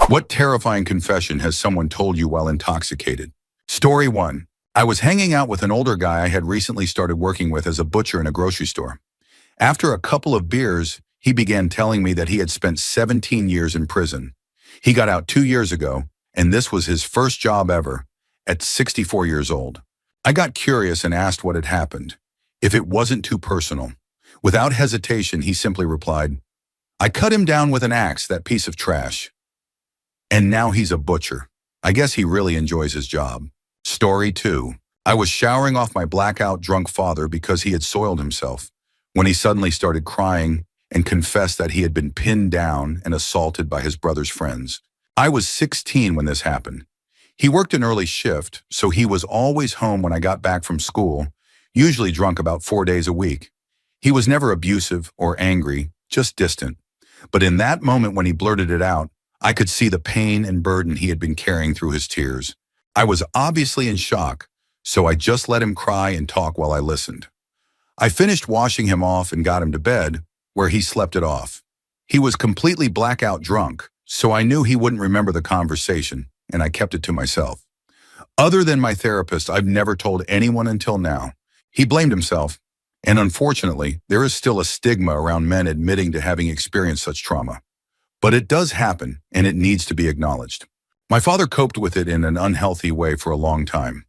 What terrifying confession has someone told you while intoxicated? Story 1. I was hanging out with an older guy I had recently started working with as a butcher in a grocery store. After a couple of beers, he began telling me that he had spent 17 years in prison. He got out 2 years ago, and this was his first job ever, at 64 years old. I got curious and asked what had happened, if it wasn't too personal. Without hesitation, he simply replied, "I cut him down with an axe, that piece of trash. And now he's a butcher. I guess he really enjoys his job." Story 2. I was showering off my blackout drunk father because he had soiled himself, when he suddenly started crying and confessed that he had been pinned down and assaulted by his brother's friends. I was 16 when this happened. He worked an early shift, so he was always home when I got back from school, usually drunk about 4 days a week. He was never abusive or angry, just distant. But in that moment when he blurted it out, I could see the pain and burden he had been carrying through his tears. I was obviously in shock, so I just let him cry and talk while I listened. I finished washing him off and got him to bed, where he slept it off. He was completely blackout drunk, so I knew he wouldn't remember the conversation, and I kept it to myself. Other than my therapist, I've never told anyone until now. He blamed himself, and unfortunately, there is still a stigma around men admitting to having experienced such trauma. But it does happen, and it needs to be acknowledged. My father coped with it in an unhealthy way for a long time.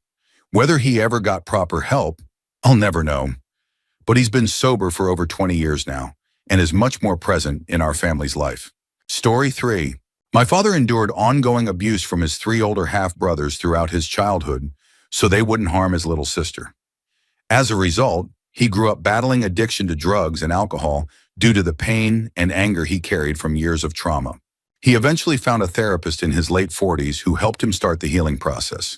Whether he ever got proper help, I'll never know. But he's been sober for over 20 years now, and is much more present in our family's life. Story 3. My father endured ongoing abuse from his 3 older half-brothers throughout his childhood, so they wouldn't harm his little sister. As a result, he grew up battling addiction to drugs and alcohol due to the pain and anger he carried from years of trauma. He eventually found a therapist in his late 40s who helped him start the healing process.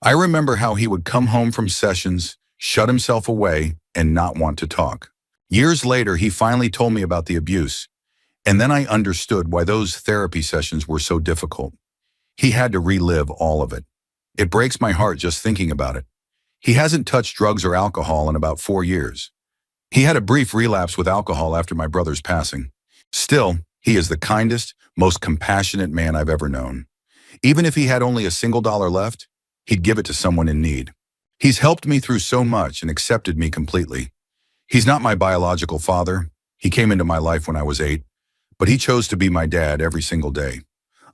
I remember how he would come home from sessions, shut himself away, and not want to talk. Years later, he finally told me about the abuse, and then I understood why those therapy sessions were so difficult. He had to relive all of it. It breaks my heart just thinking about it. He hasn't touched drugs or alcohol in about 4 years. He had a brief relapse with alcohol after my brother's passing. Still, he is the kindest, most compassionate man I've ever known. Even if he had only a single dollar left, he'd give it to someone in need. He's helped me through so much and accepted me completely. He's not my biological father. He came into my life when I was 8, but he chose to be my dad every single day.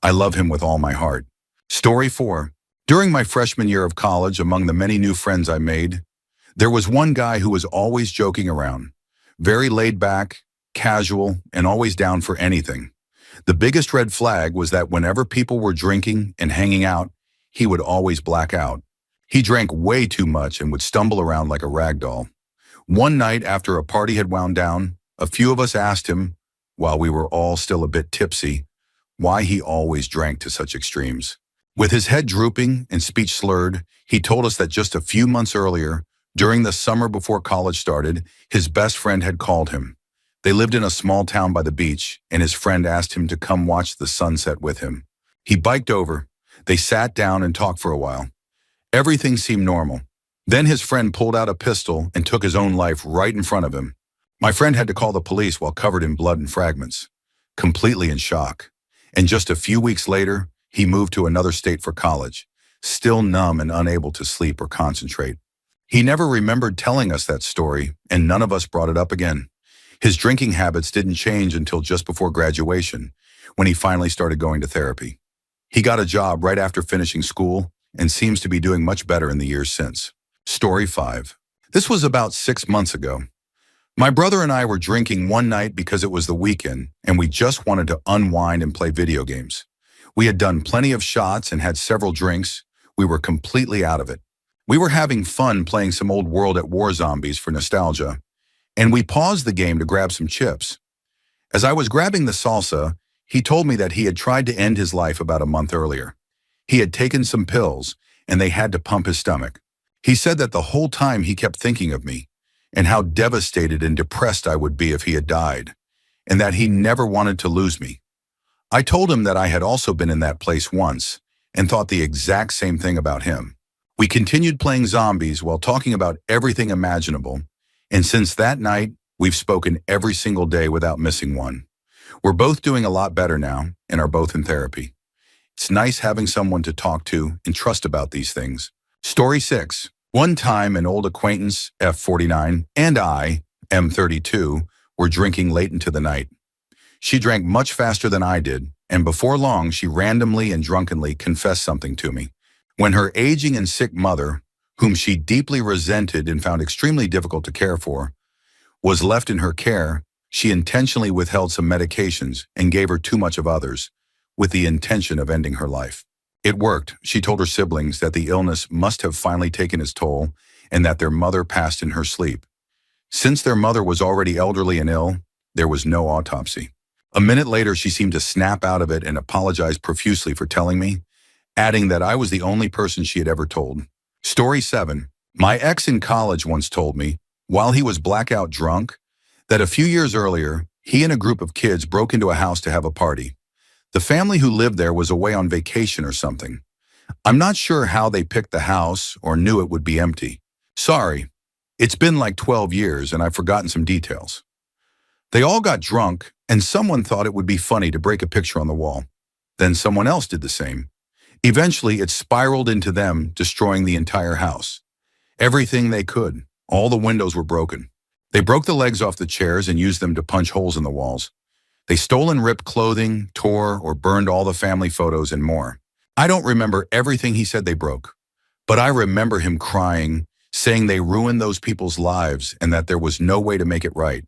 I love him with all my heart. Story 4. During my freshman year of college, among the many new friends I made, there was one guy who was always joking around, very laid back, casual, and always down for anything. The biggest red flag was that whenever people were drinking and hanging out, he would always black out. He drank way too much and would stumble around like a rag doll. One night after a party had wound down, a few of us asked him, while we were all still a bit tipsy, why he always drank to such extremes. With his head drooping and speech slurred, he told us that just a few months earlier, during the summer before college started, his best friend had called him. They lived in a small town by the beach, and his friend asked him to come watch the sunset with him. He biked over. They sat down and talked for a while. Everything seemed normal. Then his friend pulled out a pistol and took his own life right in front of him. My friend had to call the police while covered in blood and fragments, completely in shock. And just a few weeks later, he moved to another state for college, still numb and unable to sleep or concentrate. He never remembered telling us that story, and none of us brought it up again. His drinking habits didn't change until just before graduation, when he finally started going to therapy. He got a job right after finishing school and seems to be doing much better in the years since. Story 5. This was about 6 months ago. My brother and I were drinking one night because it was the weekend, and we just wanted to unwind and play video games. We had done plenty of shots and had several drinks. We were completely out of it. We were having fun playing some old World at War zombies for nostalgia, and we paused the game to grab some chips. As I was grabbing the salsa, he told me that he had tried to end his life about a month earlier. He had taken some pills, and they had to pump his stomach. He said that the whole time he kept thinking of me, and how devastated and depressed I would be if he had died, and that he never wanted to lose me. I told him that I had also been in that place once, and thought the exact same thing about him. We continued playing zombies while talking about everything imaginable, and since that night, we've spoken every single day without missing one. We're both doing a lot better now, and are both in therapy. It's nice having someone to talk to and trust about these things. Story 6. One time, an old acquaintance, F49, and I, M32, were drinking late into the night. She drank much faster than I did, and before long, she randomly and drunkenly confessed something to me. When her aging and sick mother, whom she deeply resented and found extremely difficult to care for, was left in her care, she intentionally withheld some medications and gave her too much of others, with the intention of ending her life. It worked. She told her siblings that the illness must have finally taken its toll and that their mother passed in her sleep. Since their mother was already elderly and ill, there was no autopsy. A minute later, she seemed to snap out of it and apologized profusely for telling me, adding that I was the only person she had ever told. Story 7. My ex in college once told me, while he was blackout drunk, that a few years earlier, he and a group of kids broke into a house to have a party. The family who lived there was away on vacation or something. I'm not sure how they picked the house or knew it would be empty. Sorry, it's been like 12 years and I've forgotten some details. They all got drunk and someone thought it would be funny to break a picture on the wall. Then someone else did the same. Eventually, it spiraled into them, destroying the entire house. Everything they could. All the windows were broken. They broke the legs off the chairs and used them to punch holes in the walls. They stole and ripped clothing, tore or burned all the family photos and more. I don't remember everything he said they broke, but I remember him crying, saying they ruined those people's lives and that there was no way to make it right.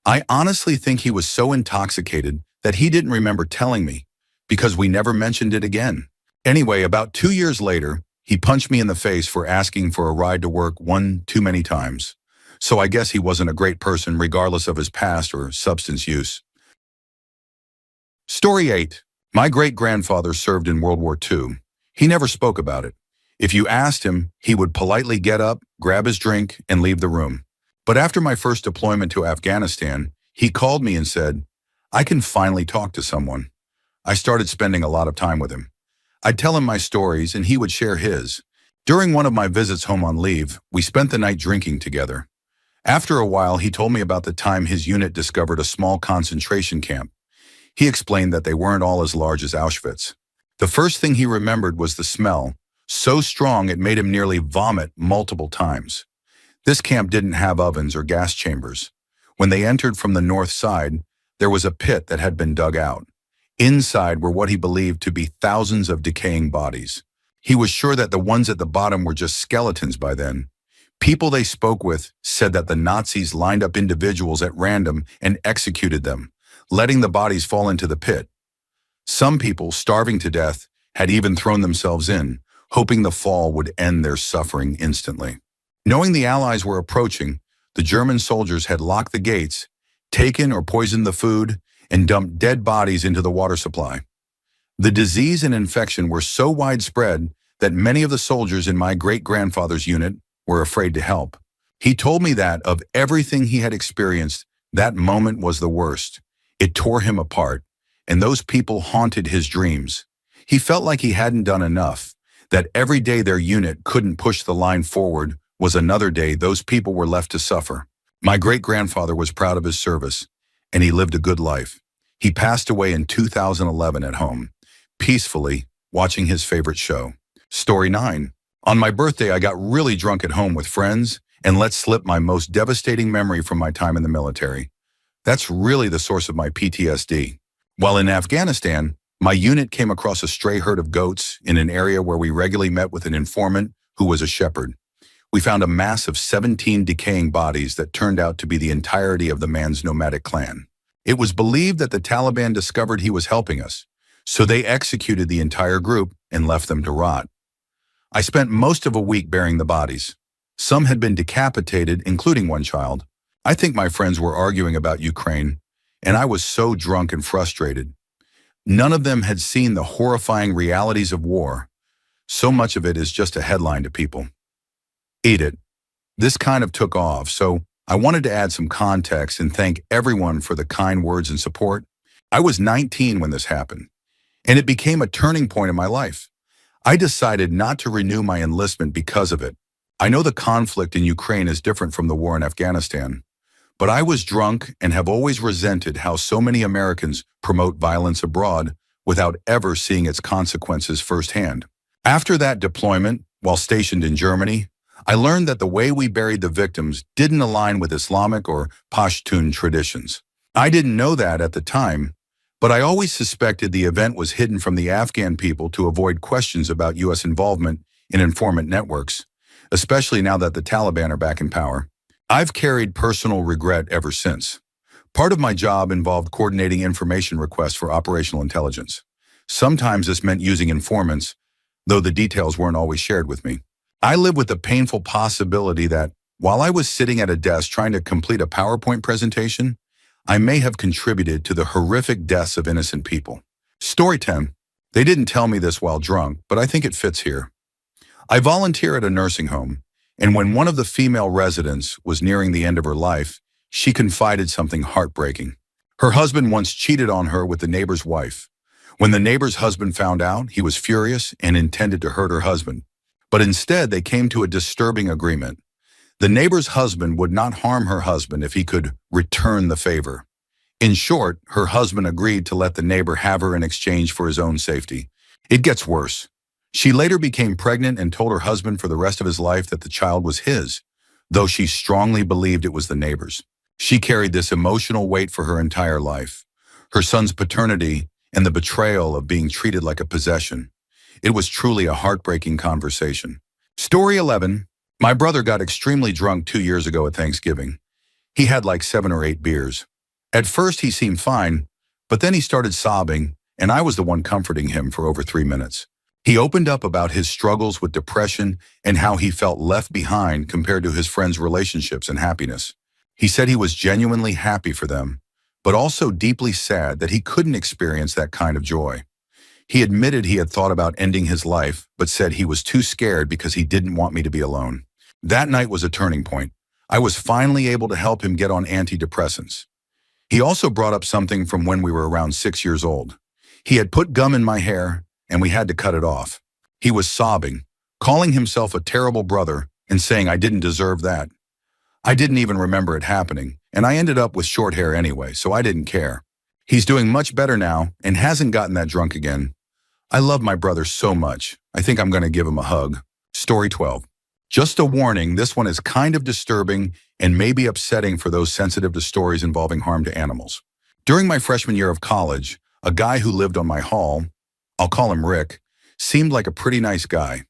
I honestly think he was so intoxicated that he didn't remember telling me, because we never mentioned it again. Anyway, about 2 years later, he punched me in the face for asking for a ride to work one too many times. So I guess he wasn't a great person regardless of his past or substance use. Story 8. My great-grandfather served in World War II. He never spoke about it. If you asked him, he would politely get up, grab his drink, and leave the room. But after my first deployment to Afghanistan, he called me and said, I can finally talk to someone. I started spending a lot of time with him. I'd tell him my stories and he would share his. During one of my visits home on leave, we spent the night drinking together. After a while, he told me about the time his unit discovered a small concentration camp. He explained that they weren't all as large as Auschwitz. The first thing he remembered was the smell, so strong it made him nearly vomit multiple times. This camp didn't have ovens or gas chambers. When they entered from the north side, there was a pit that had been dug out. Inside were what he believed to be thousands of decaying bodies. He was sure that the ones at the bottom were just skeletons by then. People they spoke with said that the Nazis lined up individuals at random and executed them, letting the bodies fall into the pit. Some people, starving to death, had even thrown themselves in, hoping the fall would end their suffering instantly. Knowing the Allies were approaching, the German soldiers had locked the gates, taken or poisoned the food, and dumped dead bodies into the water supply. The disease and infection were so widespread that many of the soldiers in my great-grandfather's unit were afraid to help. He told me that of everything he had experienced, that moment was the worst. It tore him apart, and those people haunted his dreams. He felt like he hadn't done enough, that every day their unit couldn't push the line forward was another day those people were left to suffer. My great-grandfather was proud of his service, and he lived a good life. He passed away in 2011 at home, peacefully watching his favorite show. Story 9. On my birthday, I got really drunk at home with friends and let slip my most devastating memory from my time in the military. That's really the source of my PTSD. While in Afghanistan, my unit came across a stray herd of goats in an area where we regularly met with an informant who was a shepherd. We found a mass of 17 decaying bodies that turned out to be the entirety of the man's nomadic clan. It was believed that the Taliban discovered he was helping us, so they executed the entire group and left them to rot. I spent most of a week burying the bodies. Some had been decapitated, including one child. I think my friends were arguing about Ukraine, and I was so drunk and frustrated. None of them had seen the horrifying realities of war. So much of it is just a headline to people. Eat it. This kind of took off, so I wanted to add some context and thank everyone for the kind words and support. I was 19 when this happened, and it became a turning point in my life. I decided not to renew my enlistment because of it. I know the conflict in Ukraine is different from the war in Afghanistan, but I was drunk and have always resented how so many Americans promote violence abroad without ever seeing its consequences firsthand. After that deployment, while stationed in Germany, I learned that the way we buried the victims didn't align with Islamic or Pashtun traditions. I didn't know that at the time, but I always suspected the event was hidden from the Afghan people to avoid questions about U.S. involvement in informant networks, especially now that the Taliban are back in power. I've carried personal regret ever since. Part of my job involved coordinating information requests for operational intelligence. Sometimes this meant using informants, though the details weren't always shared with me. I live with the painful possibility that, while I was sitting at a desk trying to complete a PowerPoint presentation, I may have contributed to the horrific deaths of innocent people. Story 10. They didn't tell me this while drunk, but I think it fits here. I volunteer at a nursing home, and when one of the female residents was nearing the end of her life, she confided something heartbreaking. Her husband once cheated on her with the neighbor's wife. When the neighbor's husband found out, he was furious and intended to hurt her husband. But instead, they came to a disturbing agreement. The neighbor's husband would not harm her husband if he could return the favor. In short, her husband agreed to let the neighbor have her in exchange for his own safety. It gets worse. She later became pregnant and told her husband for the rest of his life that the child was his, though she strongly believed it was the neighbor's. She carried this emotional weight for her entire life. Her son's paternity and the betrayal of being treated like a possession. It was truly a heartbreaking conversation. Story 11. My brother got extremely drunk 2 years ago at Thanksgiving. He had like 7 or 8 beers. At first he seemed fine, but then he started sobbing, and I was the one comforting him for over 3 minutes. He opened up about his struggles with depression and how he felt left behind compared to his friends' relationships and happiness. He said he was genuinely happy for them, but also deeply sad that he couldn't experience that kind of joy. He admitted he had thought about ending his life, but said he was too scared because he didn't want me to be alone. That night was a turning point. I was finally able to help him get on antidepressants. He also brought up something from when we were around 6 years old. He had put gum in my hair, and we had to cut it off. He was sobbing, calling himself a terrible brother, and saying I didn't deserve that. I didn't even remember it happening, and I ended up with short hair anyway, so I didn't care. He's doing much better now and hasn't gotten that drunk again. I love my brother so much. I think I'm going to give him a hug. Story 12. Just a warning, this one is kind of disturbing and maybe upsetting for those sensitive to stories involving harm to animals. During my freshman year of college, a guy who lived on my hall, I'll call him Rick, seemed like a pretty nice guy.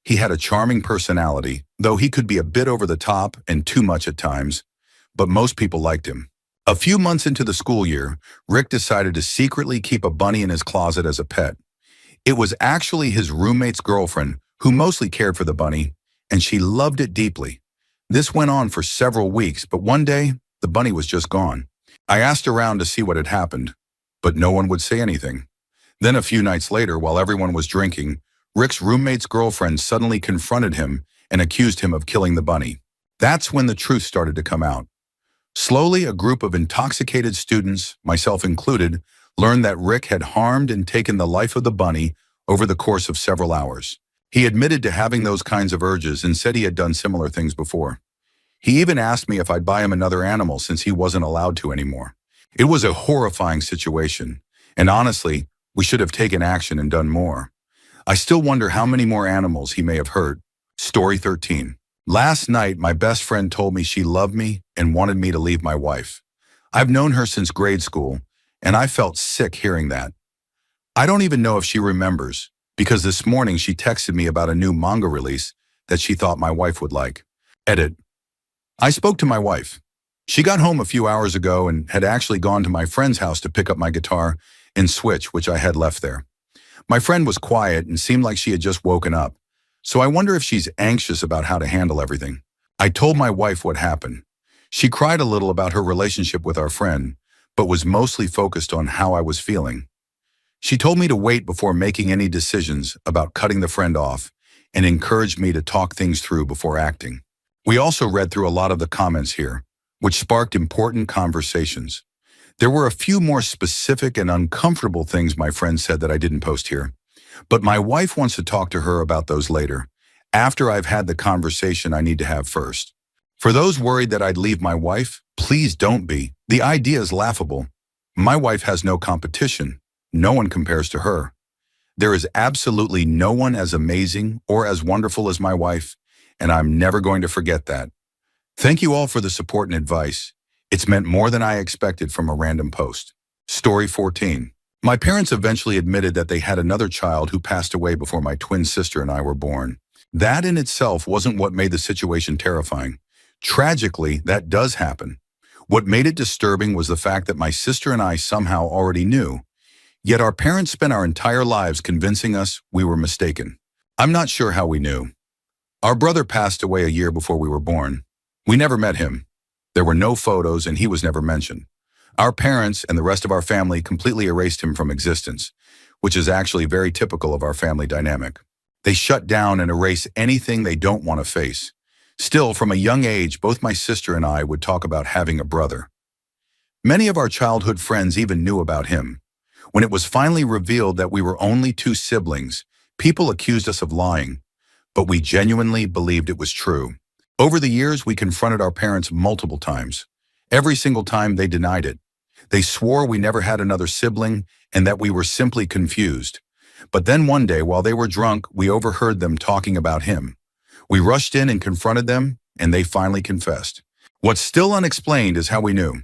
He had a charming personality, though he could be a bit over the top and too much at times, but most people liked him. A few months into the school year, Rick decided to secretly keep a bunny in his closet as a pet. It was actually his roommate's girlfriend who mostly cared for the bunny, and she loved it deeply. This went on for several weeks, but one day, the bunny was just gone. I asked around to see what had happened, but no one would say anything. Then a few nights later, while everyone was drinking, Rick's roommate's girlfriend suddenly confronted him and accused him of killing the bunny. That's when the truth started to come out. Slowly, a group of intoxicated students, myself included, learned that Rick had harmed and taken the life of the bunny over the course of several hours. He admitted to having those kinds of urges and said he had done similar things before. He even asked me if I'd buy him another animal since he wasn't allowed to anymore. It was a horrifying situation, and honestly, we should have taken action and done more. I still wonder how many more animals he may have hurt. Story 13. Last night, my best friend told me she loved me and wanted me to leave my wife. I've known her since grade school, and I felt sick hearing that. I don't even know if she remembers, because this morning she texted me about a new manga release that she thought my wife would like. Edit. I spoke to my wife. She got home a few hours ago and had actually gone to my friend's house to pick up my guitar and Switch, which I had left there. My friend was quiet and seemed like she had just woken up, so I wonder if she's anxious about how to handle everything. I told my wife what happened. She cried a little about her relationship with our friend, but was mostly focused on how I was feeling. She told me to wait before making any decisions about cutting the friend off and encouraged me to talk things through before acting. We also read through a lot of the comments here, which sparked important conversations. There were a few more specific and uncomfortable things my friend said that I didn't post here, but my wife wants to talk to her about those later, after I've had the conversation I need to have first. For those worried that I'd leave my wife, please don't be. The idea is laughable. My wife has no competition, No one compares to her. There is absolutely no one as amazing or as wonderful as my wife, and I'm never going to forget that. Thank you all for the support and advice. It's meant more than I expected from a random post. Story 14. My parents eventually admitted that they had another child who passed away before my twin sister and I were born. That in itself wasn't what made the situation terrifying. Tragically, that does happen. What made it disturbing was the fact that my sister and I somehow already knew, yet our parents spent our entire lives convincing us we were mistaken. I'm not sure how we knew. Our brother passed away a year before we were born. We never met him. There were no photos and he was never mentioned. Our parents and the rest of our family completely erased him from existence, which is actually very typical of our family dynamic. They shut down and erase anything they don't want to face. Still, from a young age, both my sister and I would talk about having a brother. Many of our childhood friends even knew about him. When it was finally revealed that we were only two siblings, people accused us of lying, but we genuinely believed it was true. Over the years, we confronted our parents multiple times. Every single time they denied it. They swore we never had another sibling and that we were simply confused. But then one day, while they were drunk, we overheard them talking about him. We rushed in and confronted them, and they finally confessed. What's still unexplained is how we knew.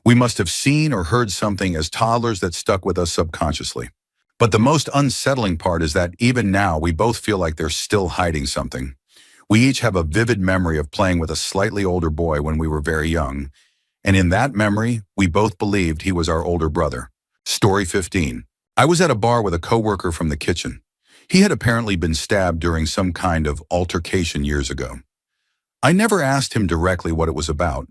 We must have seen or heard something as toddlers that stuck with us subconsciously. But the most unsettling part is that even now, we both feel like they're still hiding something. We each have a vivid memory of playing with a slightly older boy when we were very young, and in that memory, we both believed he was our older brother. Story 15. I was at a bar with a coworker from the kitchen. He had apparently been stabbed during some kind of altercation years ago. I never asked him directly what it was about,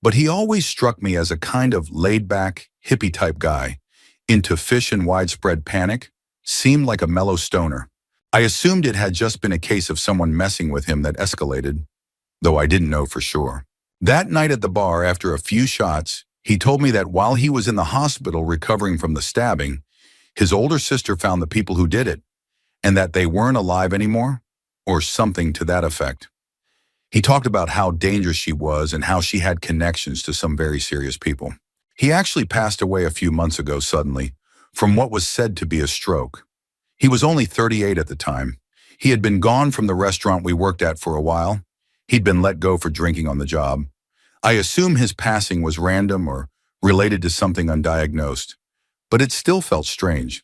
but he always struck me as a kind of laid-back, hippie-type guy, into fish and widespread panic, seemed like a mellow stoner. I assumed it had just been a case of someone messing with him that escalated, though I didn't know for sure. That night at the bar, after a few shots, he told me that while he was in the hospital recovering from the stabbing, his older sister found the people who did it, and that they weren't alive anymore, or something to that effect. He talked about how dangerous she was and how she had connections to some very serious people. He actually passed away a few months ago suddenly, from what was said to be a stroke. He was only 38 at the time. He had been gone from the restaurant we worked at for a while. He'd been let go for drinking on the job. I assume his passing was random or related to something undiagnosed, but it still felt strange.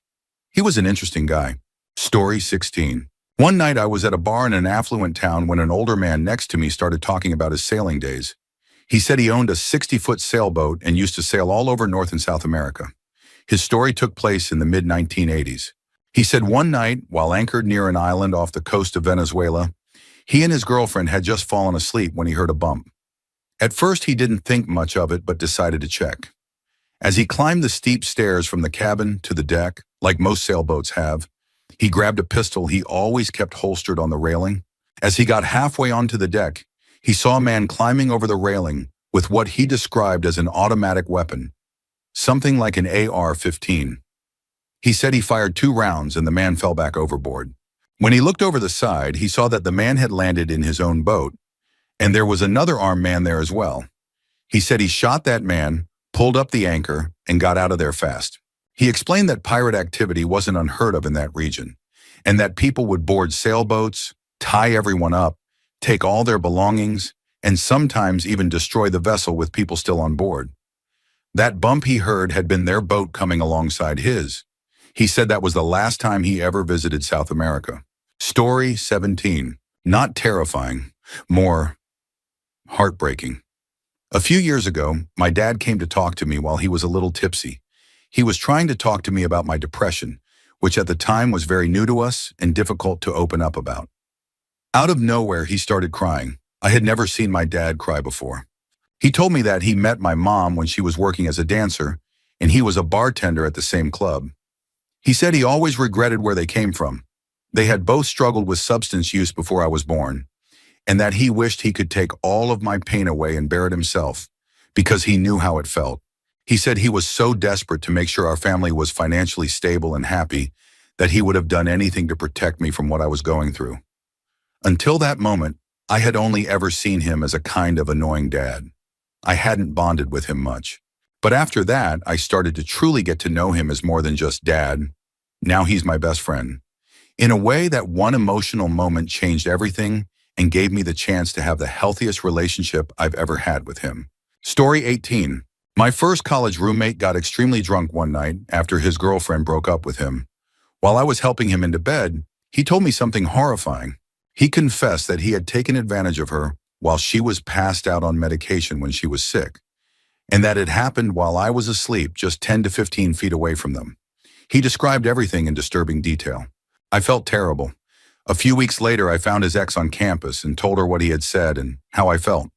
He was an interesting guy. Story 16. One night I was at a bar in an affluent town when an older man next to me started talking about his sailing days. He said he owned a 60-foot sailboat and used to sail all over North and South America. His story took place in the mid-1980s. He said one night, while anchored near an island off the coast of Venezuela, he and his girlfriend had just fallen asleep when he heard a bump. At first, he didn't think much of it, but decided to check. As he climbed the steep stairs from the cabin to the deck, like most sailboats have, he grabbed a pistol he always kept holstered on the railing. As he got halfway onto the deck, he saw a man climbing over the railing with what he described as an automatic weapon, something like an AR-15. He said he fired 2 rounds and the man fell back overboard. When he looked over the side, he saw that the man had landed in his own boat, and there was another armed man there as well. He said he shot that man, pulled up the anchor, and got out of there fast. He explained that pirate activity wasn't unheard of in that region, and that people would board sailboats, tie everyone up, take all their belongings, and sometimes even destroy the vessel with people still on board. That bump he heard had been their boat coming alongside his. He said that was the last time he ever visited South America. Story 17. Not terrifying, more heartbreaking. A few years ago, my dad came to talk to me while he was a little tipsy. He was trying to talk to me about my depression, which at the time was very new to us and difficult to open up about. Out of nowhere, he started crying. I had never seen my dad cry before. He told me that he met my mom when she was working as a dancer, and he was a bartender at the same club. He said he always regretted where they came from. They had both struggled with substance use before I was born, and that he wished he could take all of my pain away and bear it himself, because he knew how it felt. He said he was so desperate to make sure our family was financially stable and happy that he would have done anything to protect me from what I was going through. Until that moment, I had only ever seen him as a kind of annoying dad. I hadn't bonded with him much. But after that, I started to truly get to know him as more than just dad. Now he's my best friend. In a way, that one emotional moment changed everything and gave me the chance to have the healthiest relationship I've ever had with him. Story 18. My first college roommate got extremely drunk one night after his girlfriend broke up with him. While I was helping him into bed, he told me something horrifying. He confessed that he had taken advantage of her while she was passed out on medication when she was sick, and that it happened while I was asleep just 10 to 15 feet away from them. He described everything in disturbing detail. I felt terrible. A few weeks later, I found his ex on campus and told her what he had said and how I felt.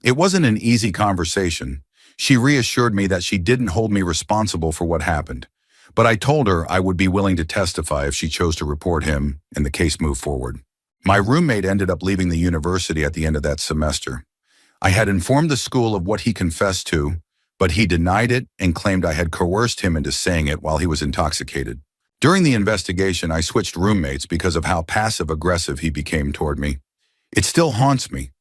It wasn't an easy conversation. She reassured me that she didn't hold me responsible for what happened, but I told her I would be willing to testify if she chose to report him and the case moved forward. My roommate ended up leaving the university at the end of that semester. I had informed the school of what he confessed to, but he denied it and claimed I had coerced him into saying it while he was intoxicated. During the investigation, I switched roommates because of how passive-aggressive he became toward me. It still haunts me.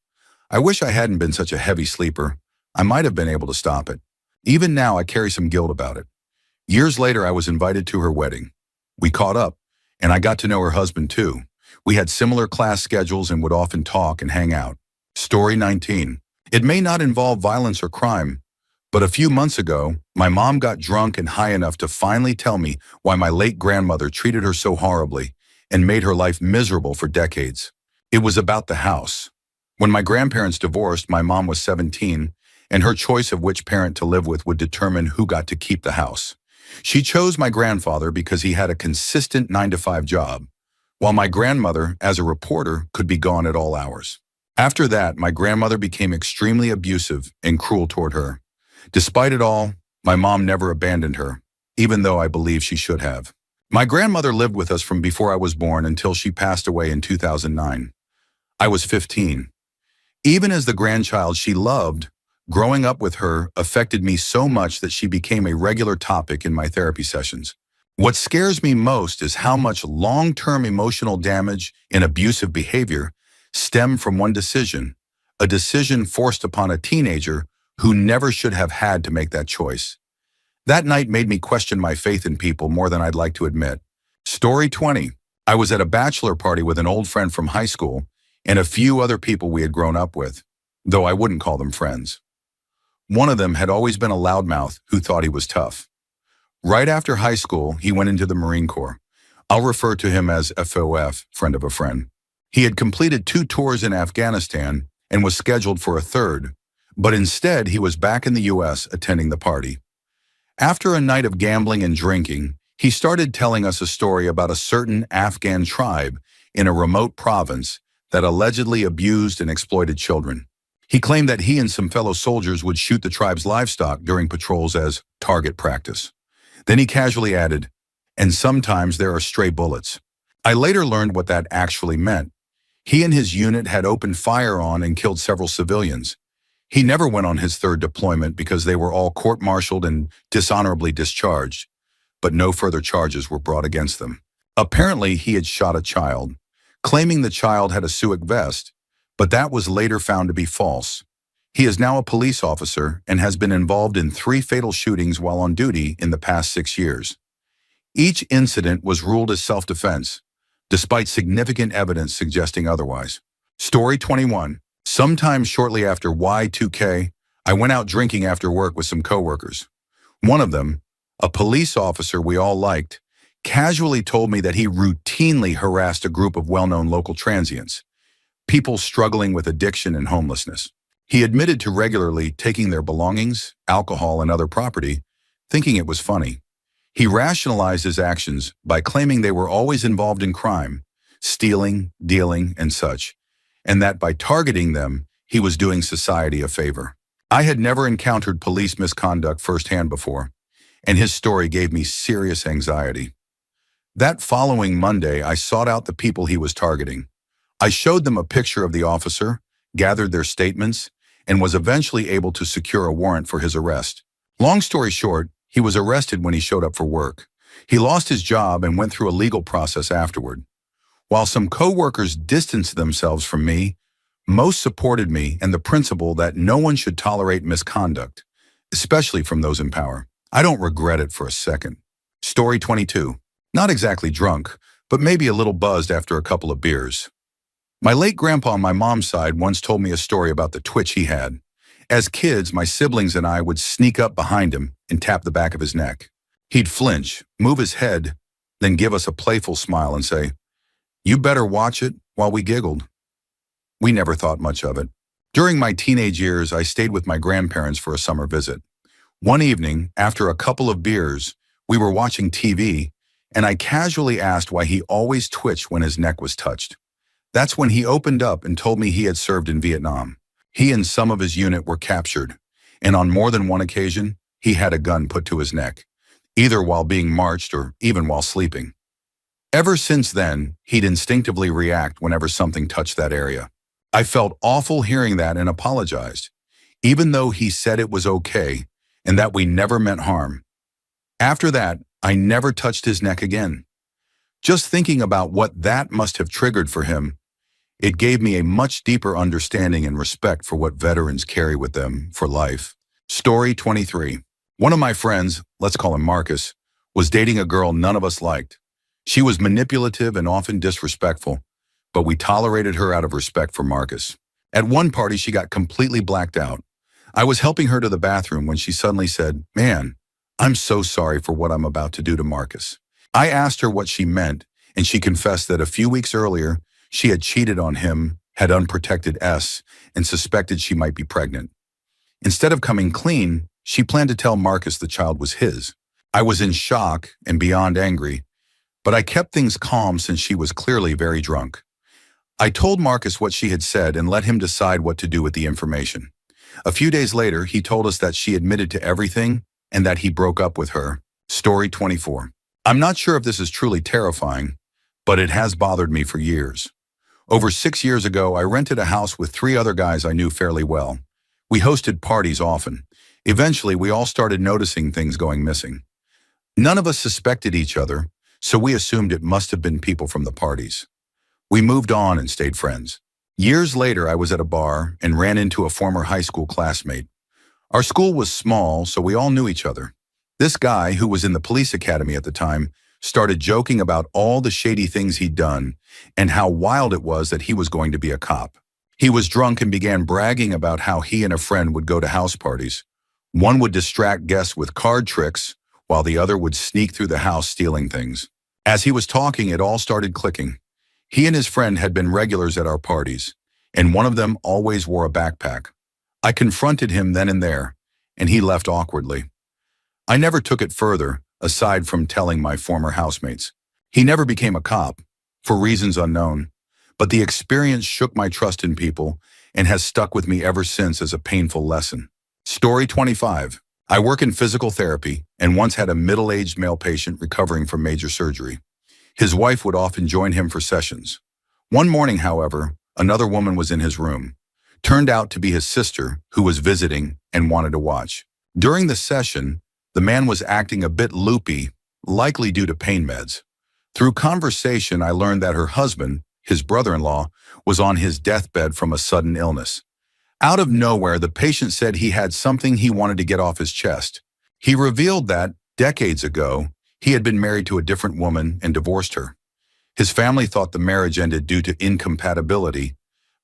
I wish I hadn't been such a heavy sleeper. I might have been able to stop it. Even now, I carry some guilt about it. Years later, I was invited to her wedding. We caught up, and I got to know her husband too. We had similar class schedules and would often talk and hang out. Story 19. It may not involve violence or crime, but a few months ago, my mom got drunk and high enough to finally tell me why my late grandmother treated her so horribly and made her life miserable for decades. It was about the house. When my grandparents divorced, my mom was 17, and her choice of which parent to live with would determine who got to keep the house. She chose my grandfather because he had a consistent 9-to-5 job, while my grandmother, as a reporter, could be gone at all hours. After that, my grandmother became extremely abusive and cruel toward her. Despite it all, my mom never abandoned her, even though I believe she should have. My grandmother lived with us from before I was born until she passed away in 2009. I was 15. Even as the grandchild she loved, growing up with her affected me so much that she became a regular topic in my therapy sessions. What scares me most is how much long-term emotional damage and abusive behavior stem from one decision, a decision forced upon a teenager who never should have had to make that choice. That night made me question my faith in people more than I'd like to admit. Story 20. I was at a bachelor party with an old friend from high school and a few other people we had grown up with, though I wouldn't call them friends. One of them had always been a loudmouth who thought he was tough. Right after high school, he went into the Marine Corps. I'll refer to him as FOF, friend of a friend. He had completed 2 tours in Afghanistan and was scheduled for a third, but instead he was back in the US attending the party. After a night of gambling and drinking, he started telling us a story about a certain Afghan tribe in a remote province that allegedly abused and exploited children. He claimed that he and some fellow soldiers would shoot the tribe's livestock during patrols as target practice. Then he casually added, "And sometimes there are stray bullets." I later learned what that actually meant. He and his unit had opened fire on and killed several civilians. He never went on his third deployment because they were all court-martialed and dishonorably discharged, but no further charges were brought against them. Apparently, he had shot a child, claiming the child had a Suic vest, but that was later found to be false. He is now a police officer and has been involved in 3 fatal shootings while on duty in the past 6 years. Each incident was ruled as self-defense, despite significant evidence suggesting otherwise. Story 21. Sometime shortly after Y2K, I went out drinking after work with some coworkers. One of them, a police officer we all liked, casually told me that he routinely harassed a group of well-known local transients, people struggling with addiction and homelessness. He admitted to regularly taking their belongings, alcohol, and other property, thinking it was funny. He rationalized his actions by claiming they were always involved in crime, stealing, dealing, and such, and that by targeting them, he was doing society a favor. I had never encountered police misconduct firsthand before, and his story gave me serious anxiety. That following Monday, I sought out the people he was targeting. I showed them a picture of the officer, gathered their statements, and was eventually able to secure a warrant for his arrest. Long story short, he was arrested when he showed up for work. He lost his job and went through a legal process afterward. While some co-workers distanced themselves from me, most supported me and the principle that no one should tolerate misconduct, especially from those in power. I don't regret it for a second. Story 22. Not exactly drunk, but maybe a little buzzed after a couple of beers. My late grandpa on my mom's side once told me a story about the twitch he had. As kids, my siblings and I would sneak up behind him and tap the back of his neck. He'd flinch, move his head, then give us a playful smile and say, "You better watch it," while we giggled. We never thought much of it. During my teenage years, I stayed with my grandparents for a summer visit. One evening, after a couple of beers, we were watching TV, and I casually asked why he always twitched when his neck was touched. That's when he opened up and told me he had served in Vietnam. He and some of his unit were captured, and on more than one occasion, he had a gun put to his neck, either while being marched or even while sleeping. Ever since then, he'd instinctively react whenever something touched that area. I felt awful hearing that and apologized, even though he said it was okay and that we never meant harm. After that, I never touched his neck again. Just thinking about what that must have triggered for him, it gave me a much deeper understanding and respect for what veterans carry with them for life. Story 23. One of my friends, let's call him Marcus, was dating a girl none of us liked. She was manipulative and often disrespectful, but we tolerated her out of respect for Marcus. At one party, she got completely blacked out. I was helping her to the bathroom when she suddenly said, "Man, I'm so sorry for what I'm about to do to Marcus." I asked her what she meant, and she confessed that a few weeks earlier, she had cheated on him, had unprotected S, and suspected she might be pregnant. Instead of coming clean, she planned to tell Marcus the child was his. I was in shock and beyond angry, but I kept things calm since she was clearly very drunk. I told Marcus what she had said and let him decide what to do with the information. A few days later, he told us that she admitted to everything and that he broke up with her. Story 24. I'm not sure if this is truly terrifying, but it has bothered me for years. Over 6 years ago, I rented a house with 3 other guys I knew fairly well. We hosted parties often. Eventually, we all started noticing things going missing. None of us suspected each other, so we assumed it must have been people from the parties. We moved on and stayed friends. Years later, I was at a bar and ran into a former high school classmate. Our school was small, so we all knew each other. This guy, who was in the police academy at the time, started joking about all the shady things he'd done and how wild it was that he was going to be a cop. He was drunk and began bragging about how he and a friend would go to house parties. One would distract guests with card tricks, while the other would sneak through the house stealing things. As he was talking, it all started clicking. He and his friend had been regulars at our parties, and one of them always wore a backpack. I confronted him then and there, and he left awkwardly. I never took it further, aside from telling my former housemates. He never became a cop, for reasons unknown, but the experience shook my trust in people and has stuck with me ever since as a painful lesson. Story 25. I work in physical therapy and once had a middle-aged male patient recovering from major surgery. His wife would often join him for sessions. One morning, however, another woman was in his room. Turned out to be his sister, who was visiting and wanted to watch. During the session, the man was acting a bit loopy, likely due to pain meds. Through conversation, I learned that her husband, his brother-in-law, was on his deathbed from a sudden illness. Out of nowhere, the patient said he had something he wanted to get off his chest. He revealed that, decades ago, he had been married to a different woman and divorced her. His family thought the marriage ended due to incompatibility,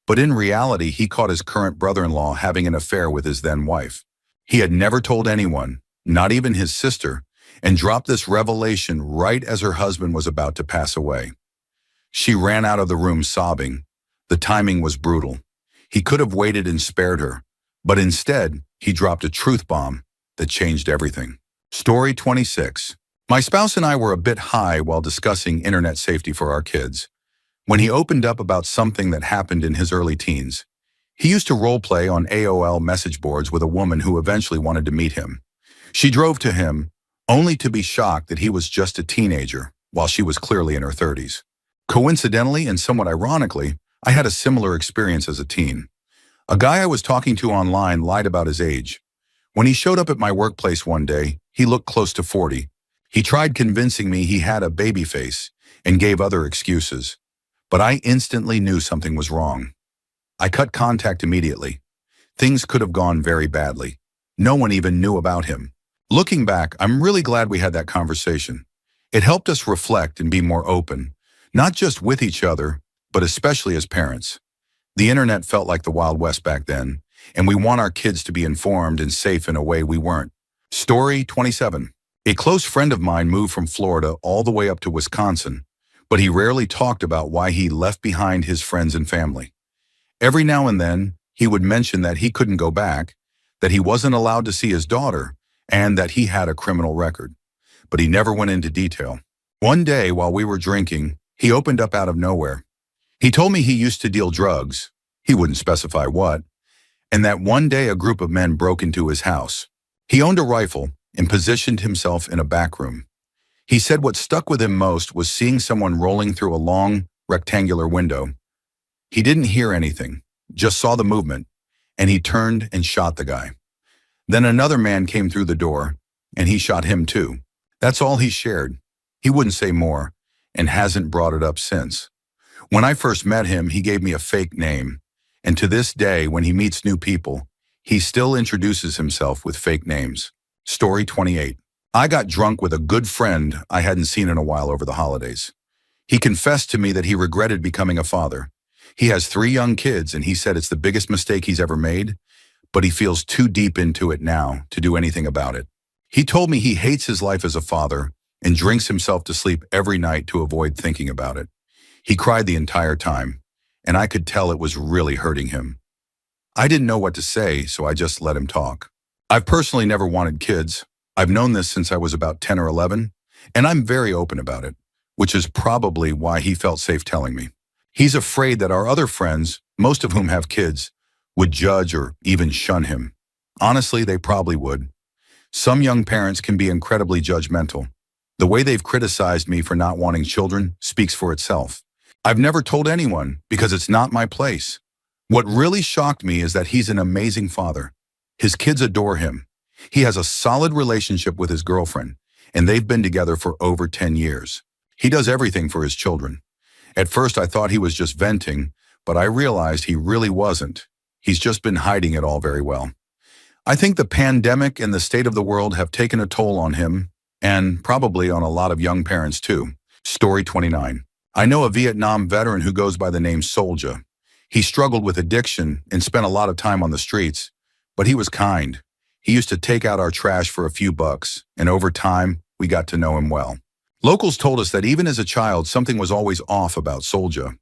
but in reality, he caught his current brother-in-law having an affair with his then-wife. He had never told anyone, not even his sister, and dropped this revelation right as her husband was about to pass away. She ran out of the room sobbing. The timing was brutal. He could have waited and spared her, but instead, he dropped a truth bomb that changed everything. Story 26. My spouse and I were a bit high while discussing internet safety for our kids, when he opened up about something that happened in his early teens. He used to role-play on AOL message boards with a woman who eventually wanted to meet him. She drove to him, only to be shocked that he was just a teenager, while she was clearly in her 30s. Coincidentally and somewhat ironically, I had a similar experience as a teen. A guy I was talking to online lied about his age. When he showed up at my workplace one day, he looked close to 40. He tried convincing me he had a baby face and gave other excuses. But I instantly knew something was wrong. I cut contact immediately. Things could have gone very badly. No one even knew about him. Looking back, I'm really glad we had that conversation. It helped us reflect and be more open, not just with each other, but especially as parents. The internet felt like the Wild West back then, and we want our kids to be informed and safe in a way we weren't. Story 27. A close friend of mine moved from Florida all the way up to Wisconsin, but he rarely talked about why he left behind his friends and family. Every now and then, he would mention that he couldn't go back, that he wasn't allowed to see his daughter, and that he had a criminal record. But he never went into detail. One day, while we were drinking, he opened up out of nowhere. He told me he used to deal drugs, he wouldn't specify what, and that one day a group of men broke into his house. He owned a rifle and positioned himself in a back room. He said what stuck with him most was seeing someone rolling through a long, rectangular window. He didn't hear anything, just saw the movement, and he turned and shot the guy. Then another man came through the door, and he shot him too. That's all he shared. He wouldn't say more, and hasn't brought it up since. When I first met him, he gave me a fake name, and to this day, when he meets new people, he still introduces himself with fake names. Story 28. I got drunk with a good friend I hadn't seen in a while over the holidays. He confessed to me that he regretted becoming a father. He has 3 young kids, and he said it's the biggest mistake he's ever made, but he feels too deep into it now to do anything about it. He told me he hates his life as a father and drinks himself to sleep every night to avoid thinking about it. He cried the entire time, and I could tell it was really hurting him. I didn't know what to say, so I just let him talk. I've personally never wanted kids. I've known this since I was about 10 or 11, and I'm very open about it, which is probably why he felt safe telling me. He's afraid that our other friends, most of whom have kids, would judge or even shun him. Honestly, they probably would. Some young parents can be incredibly judgmental. The way they've criticized me for not wanting children speaks for itself. I've never told anyone because it's not my place. What really shocked me is that he's an amazing father. His kids adore him. He has a solid relationship with his girlfriend, and they've been together for over 10 years. He does everything for his children. At first, I thought he was just venting, but I realized he really wasn't. He's just been hiding it all very well. I think the pandemic and the state of the world have taken a toll on him, and probably on a lot of young parents too. Story 29. I know a Vietnam veteran who goes by the name Soldier. He struggled with addiction and spent a lot of time on the streets, but he was kind. He used to take out our trash for a few bucks, and over time, we got to know him well. Locals told us that even as a child, something was always off about Soldier.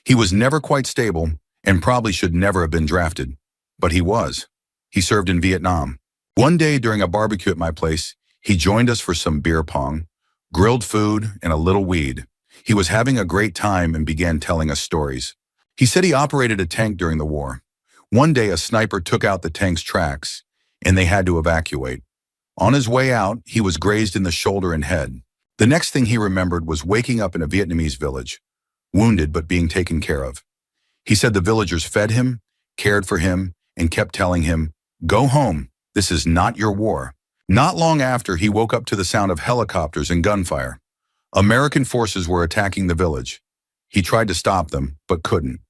He was never quite stable and probably should never have been drafted, but he was. He served in Vietnam. One day during a barbecue at my place, he joined us for some beer pong, grilled food, and a little weed. He was having a great time and began telling us stories. He said he operated a tank during the war. One day a sniper took out the tank's tracks, and they had to evacuate. On his way out, he was grazed in the shoulder and head. The next thing he remembered was waking up in a Vietnamese village, wounded but being taken care of. He said the villagers fed him, cared for him, and kept telling him, "Go home, this is not your war." Not long after, he woke up to the sound of helicopters and gunfire. American forces were attacking the village. He tried to stop them, but couldn't.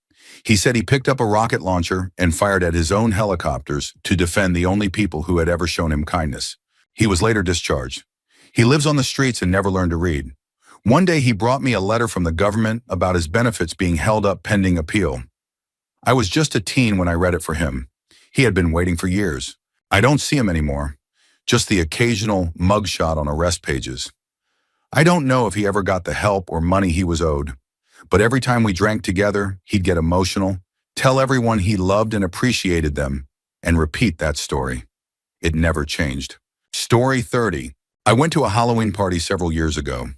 He said he picked up a rocket launcher and fired at his own helicopters to defend the only people who had ever shown him kindness. He was later discharged. He lives on the streets and never learned to read. One day he brought me a letter from the government about his benefits being held up pending appeal. I was just a teen when I read it for him. He had been waiting for years. I don't see him anymore, just the occasional mugshot on arrest pages. I don't know if he ever got the help or money he was owed, but every time we drank together, he'd get emotional, tell everyone he loved and appreciated them, and repeat that story. It never changed. Story 30. I went to a Halloween party several years ago,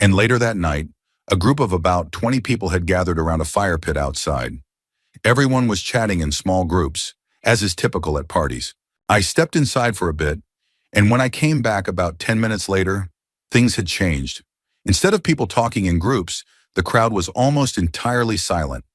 and later that night, a group of about 20 people had gathered around a fire pit outside. Everyone was chatting in small groups, as is typical at parties. I stepped inside for a bit, and when I came back about 10 minutes later, things had changed. Instead of people talking in groups, the crowd was almost entirely silent,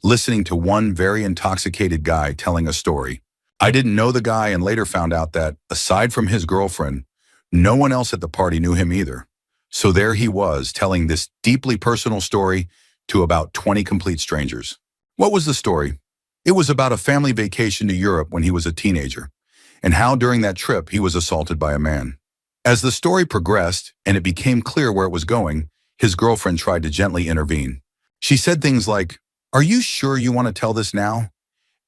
listening to one very intoxicated guy telling a story. I didn't know the guy and later found out that, aside from his girlfriend, no one else at the party knew him either. So there he was, telling this deeply personal story to about 20 complete strangers. What was the story? It was about a family vacation to Europe when he was a teenager. and how during that trip he was assaulted by a man. As the story progressed and it became clear where it was going, his girlfriend tried to gently intervene. She said things like, "Are you sure you want to tell this now?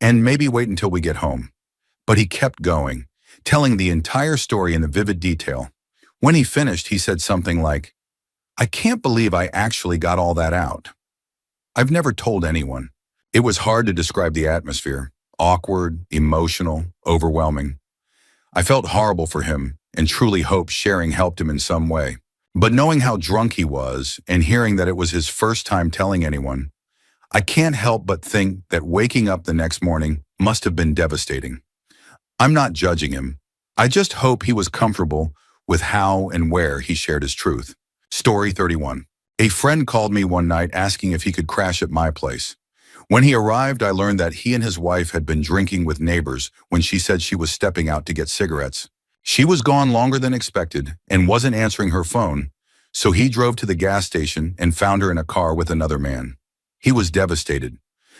And maybe wait until we get home." But he kept going, telling the entire story in vivid detail. When he finished, he said something like, "I can't believe I actually got all that out. I've never told anyone." It was hard to describe the atmosphere. Awkward, emotional, overwhelming. I felt horrible for him and truly hoped sharing helped him in some way. But knowing how drunk he was and hearing that it was his first time telling anyone, I can't help but think that waking up the next morning must have been devastating. I'm not judging him. I just hope he was comfortable with how and where he shared his truth. Story 31. A friend called me one night asking if he could crash at my place. When he arrived, I learned that he and his wife had been drinking with neighbors when she said she was stepping out to get cigarettes. She was gone longer than expected and wasn't answering her phone, so he drove to the gas station and found her in a car with another man. He was devastated.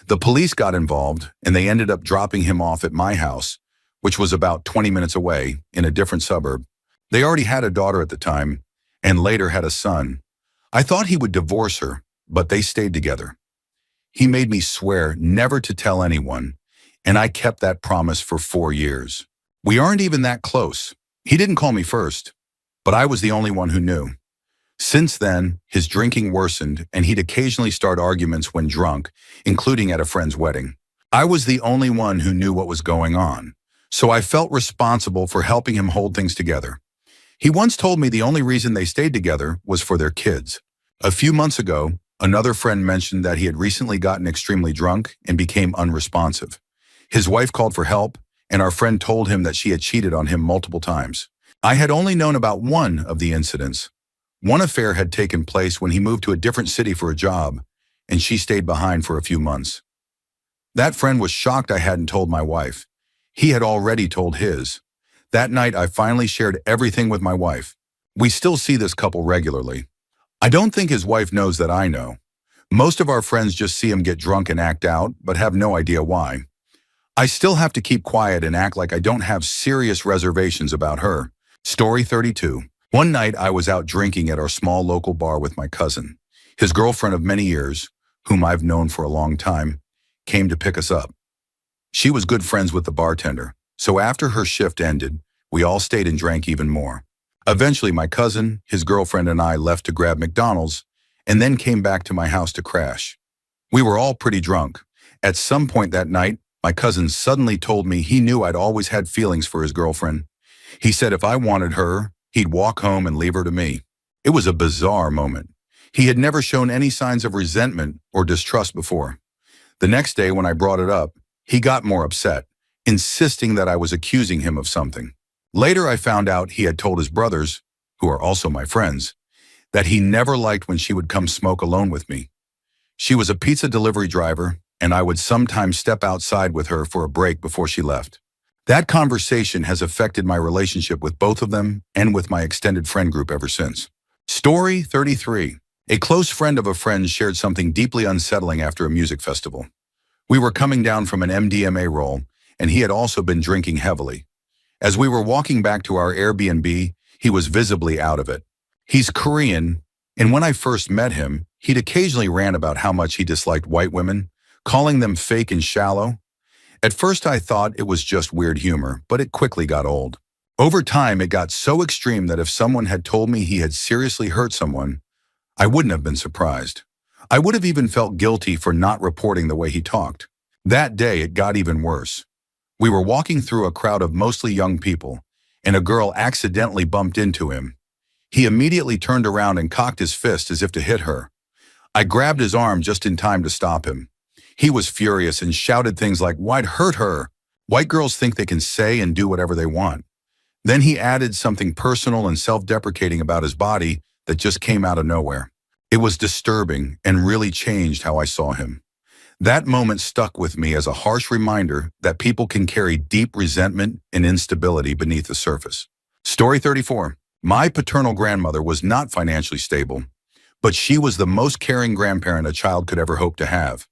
The police got involved and they ended up dropping him off at my house, which was about 20 minutes away in a different suburb. They already had a daughter at the time and later had a son. I thought he would divorce her, but they stayed together. He made me swear never to tell anyone, and I kept that promise for 4 years. We aren't even that close. He didn't call me first, but I was the only one who knew. Since then, his drinking worsened and he'd occasionally start arguments when drunk, including at a friend's wedding. I was the only one who knew what was going on, so I felt responsible for helping him hold things together. He once told me the only reason they stayed together was for their kids. A few months ago, another friend mentioned that he had recently gotten extremely drunk and became unresponsive. His wife called for help, and our friend told him that she had cheated on him multiple times. I had only known about one of the incidents. One affair had taken place when he moved to a different city for a job, and she stayed behind for a few months. That friend was shocked I hadn't told my wife. He had already told his. That night, I finally shared everything with my wife. We still see this couple regularly. I don't think his wife knows that I know. Most of our friends just see him get drunk and act out, but have no idea why. I still have to keep quiet and act like I don't have serious reservations about her. Story 32. One night I was out drinking at our small local bar with my cousin. His girlfriend of many years, whom I've known for a long time, came to pick us up. She was good friends with the bartender, so after her shift ended, we all stayed and drank even more. Eventually, my cousin, his girlfriend, and I left to grab McDonald's and then came back to my house to crash. We were all pretty drunk. At some point that night, my cousin suddenly told me he knew I'd always had feelings for his girlfriend. He said if I wanted her, he'd walk home and leave her to me. It was a bizarre moment. He had never shown any signs of resentment or distrust before. The next day when I brought it up, he got more upset, insisting that I was accusing him of something. Later, I found out he had told his brothers, who are also my friends, that he never liked when she would come smoke alone with me. She was a pizza delivery driver, and I would sometimes step outside with her for a break before she left. That conversation has affected my relationship with both of them and with my extended friend group ever since. Story 33. A close friend of a friend shared something deeply unsettling after a music festival. We were coming down from an MDMA roll, and he had also been drinking heavily. As we were walking back to our Airbnb, he was visibly out of it. He's Korean, and when I first met him, he'd occasionally rant about how much he disliked white women, calling them fake and shallow. At first I thought it was just weird humor, but it quickly got old. Over time, it got so extreme that if someone had told me he had seriously hurt someone, I wouldn't have been surprised. I would have even felt guilty for not reporting the way he talked. That day, it got even worse. We were walking through a crowd of mostly young people, and a girl accidentally bumped into him. He immediately turned around and cocked his fist as if to hit her. I grabbed his arm just in time to stop him. He was furious and shouted things like, "Why'd hurt her? White girls think they can say and do whatever they want." Then he added something personal and self-deprecating about his body that just came out of nowhere. It was disturbing and really changed how I saw him. That moment stuck with me as a harsh reminder that people can carry deep resentment and instability beneath the surface. Story 34. My paternal grandmother was not financially stable, but she was the most caring grandparent a child could ever hope to have.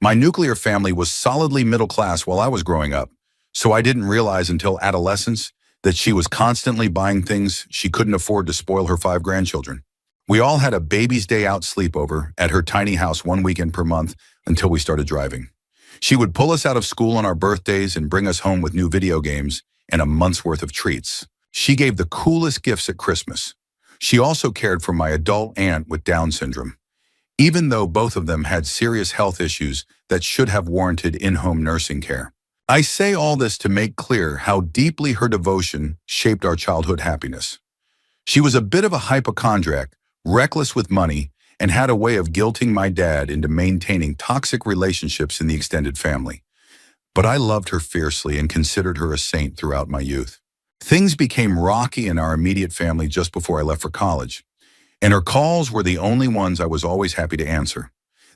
My nuclear family was solidly middle class while I was growing up, So I didn't realize until adolescence that she was constantly buying things she couldn't afford to spoil her 5 grandchildren. We all had a baby's day out sleepover at her tiny house one weekend per month until we started driving. She would pull us out of school on our birthdays and bring us home with new video games and a month's worth of treats. She gave the coolest gifts at Christmas. She also cared for my adult aunt with Down syndrome, even though both of them had serious health issues that should have warranted in-home nursing care. I say all this to make clear how deeply her devotion shaped our childhood happiness. She was a bit of a hypochondriac, reckless with money, and had a way of guilting my dad into maintaining toxic relationships in the extended family. But I loved her fiercely and considered her a saint throughout my youth. Things became rocky in our immediate family just before I left for college, and her calls were the only ones I was always happy to answer.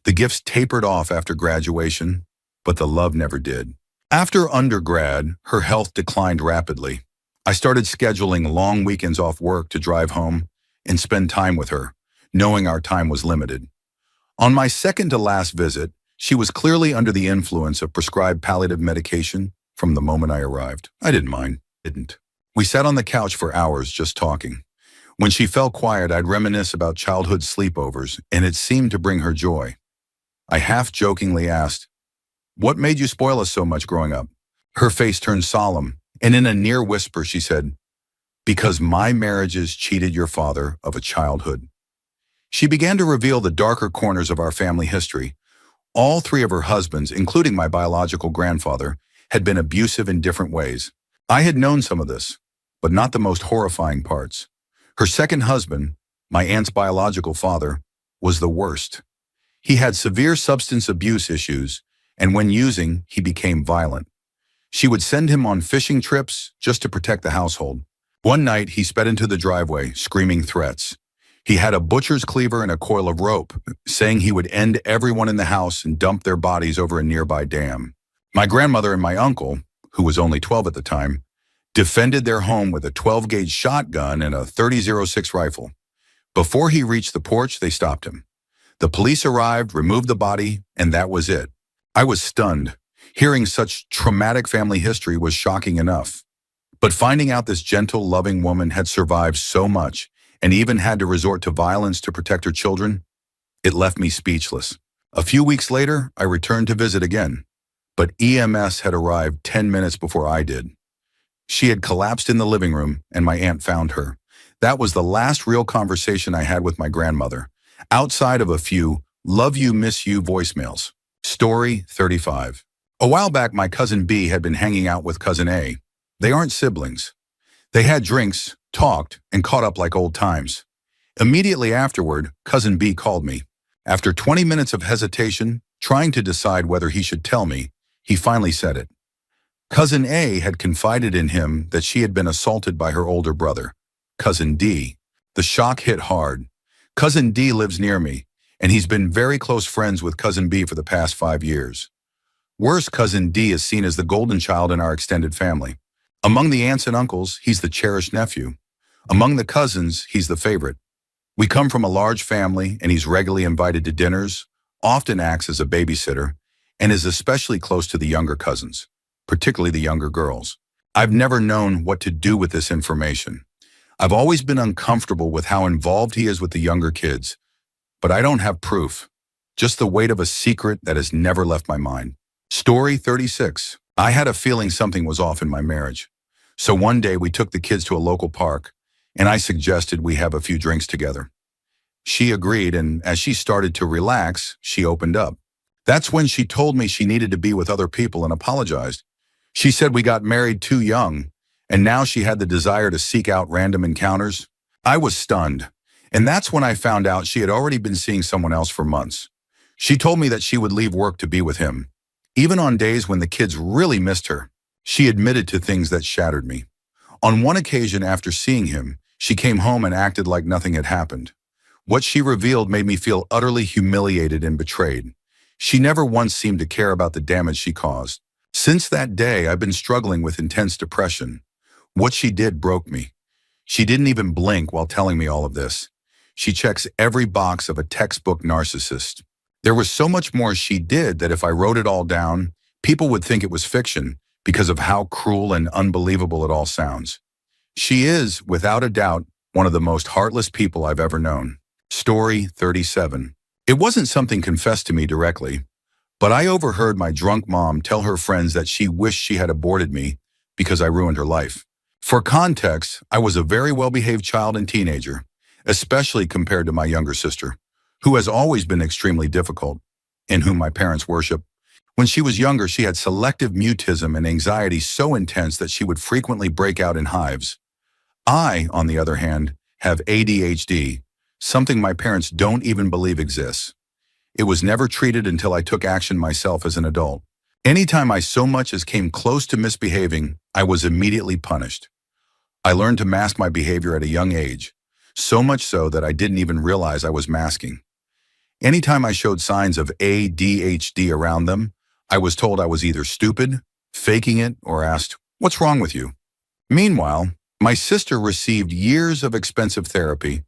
The gifts tapered off after graduation, but the love never did. After undergrad, her health declined rapidly. I started scheduling long weekends off work to drive home and spend time with her, knowing our time was limited. On my second to last visit, she was clearly under the influence of prescribed palliative medication from the moment I arrived. I didn't mind, didn't. We sat on the couch for hours just talking. When she fell quiet, I'd reminisce about childhood sleepovers, and it seemed to bring her joy. I half-jokingly asked, "What made you spoil us so much growing up?" Her face turned solemn, and in a near whisper she said, "Because my marriages cheated your father of a childhood." She began to reveal the darker corners of our family history. All 3 of her husbands, including my biological grandfather, had been abusive in different ways. I had known some of this, but not the most horrifying parts. Her second husband, my aunt's biological father, was the worst. He had severe substance abuse issues, and when using, he became violent. She would send him on fishing trips just to protect the household. One night, he sped into the driveway, screaming threats. He had a butcher's cleaver and a coil of rope, saying he would end everyone in the house and dump their bodies over a nearby dam. My grandmother and my uncle, who was only 12 at the time, defended their home with a 12-gauge shotgun and a .30-06 rifle. Before he reached the porch, they stopped him. The police arrived, removed the body, and that was it. I was stunned. Hearing such traumatic family history was shocking enough. But finding out this gentle, loving woman had survived so much and even had to resort to violence to protect her children, it left me speechless. A few weeks later, I returned to visit again, but EMS had arrived 10 minutes before I did. She had collapsed in the living room, and my aunt found her. That was the last real conversation I had with my grandmother, outside of a few "love you, miss you" voicemails. Story 35. A while back, my cousin B had been hanging out with cousin A. They aren't siblings. They had drinks, talked, and caught up like old times. Immediately afterward, cousin B called me. After 20 minutes of hesitation, trying to decide whether he should tell me, he finally said it. Cousin A had confided in him that she had been assaulted by her older brother, cousin D. The shock hit hard. Cousin D lives near me, and he's been very close friends with cousin B for the past 5 years. Worse, cousin D is seen as the golden child in our extended family. Among the aunts and uncles, he's the cherished nephew. Among the cousins, he's the favorite. We come from a large family, and he's regularly invited to dinners, often acts as a babysitter, and is especially close to the younger cousins, particularly the younger girls. I've never known what to do with this information. I've always been uncomfortable with how involved he is with the younger kids, but I don't have proof, just the weight of a secret that has never left my mind. Story 36. I had a feeling something was off in my marriage. So one day we took the kids to a local park, and I suggested we have a few drinks together. She agreed, and as she started to relax, she opened up. That's when she told me she needed to be with other people and apologized. She said we got married too young, and now she had the desire to seek out random encounters. I was stunned, and that's when I found out she had already been seeing someone else for months. She told me that she would leave work to be with him. Even on days when the kids really missed her, she admitted to things that shattered me. On one occasion after seeing him, she came home and acted like nothing had happened. What she revealed made me feel utterly humiliated and betrayed. She never once seemed to care about the damage she caused. Since that day, I've been struggling with intense depression. What she did broke me. She didn't even blink while telling me all of this. She checks every box of a textbook narcissist. There was so much more she did that if I wrote it all down, people would think it was fiction, because of how cruel and unbelievable it all sounds. She is, without a doubt, one of the most heartless people I've ever known. Story 37. It wasn't something confessed to me directly, but I overheard my drunk mom tell her friends that she wished she had aborted me because I ruined her life. For context, I was a very well-behaved child and teenager, especially compared to my younger sister, who has always been extremely difficult, and whom my parents worship. When she was younger, she had selective mutism and anxiety so intense that she would frequently break out in hives. I, on the other hand, have ADHD, something my parents don't even believe exists. It was never treated until I took action myself as an adult. Anytime I so much as came close to misbehaving, I was immediately punished. I learned to mask my behavior at a young age, so much so that I didn't even realize I was masking. Anytime I showed signs of ADHD around them, I was told I was either stupid, faking it, or asked, "What's wrong with you?" Meanwhile, my sister received years of expensive therapy,